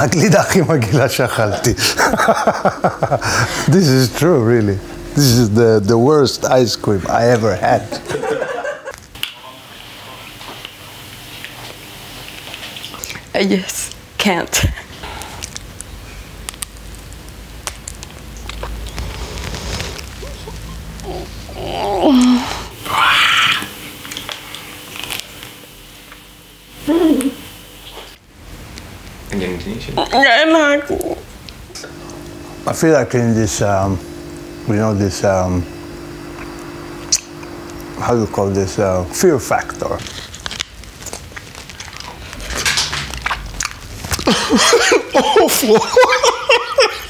הגלידה הכי מגעילה שאכלתי. This is true, really. This is the worst ice cream I ever had. Yes, can't. I feel like in this, this, how do you call this, fear factor. Awful.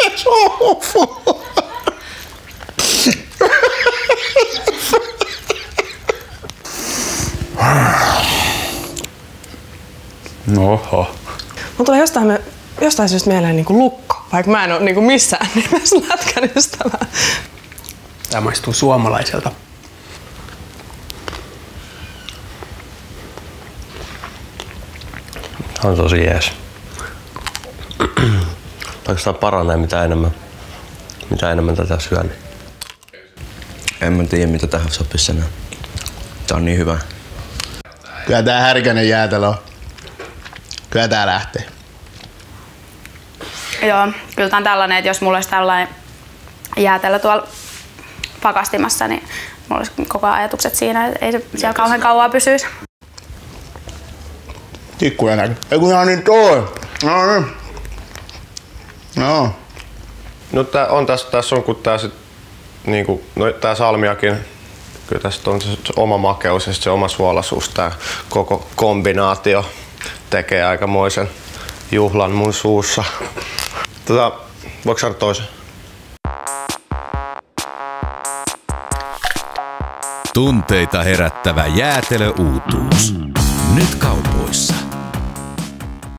It's awful. Oho. Mun tulee jostain syystä mieleen niinku lukko, vaikka mä en oo niinku missään nimessä lätkän ystävä. Tää maistuu suomalaiselta. On tosi jees. Oikeastaan paranee mitä enemmän tätä syön. En mä tiedä mitä tähän sopisi enää. Tää on niin hyvä. Kyllä tää härkänen jäätelö on. Kyllä tää lähtee. Joo, kyllä tää on tällainen, että jos mulla olisi tällainen jäätelö tuolla pakastimassa, niin mulla olisi koko ajatukset siinä, että ei se siellä kauhean kauan pysyisi. Tikkuja näkyy. Ei kun ihan niin toi. No niin. No. No tässä on kun tää sit niinku tää salmiakin. Kyllä tässä on se oma makeus ja se oma suolaisuus. Tää koko kombinaatio tekee aikamoisen juhlan mun suussa. Voiko saada toisen? Tunteita herättävä jäätelöuutuus. Nyt kaupassa.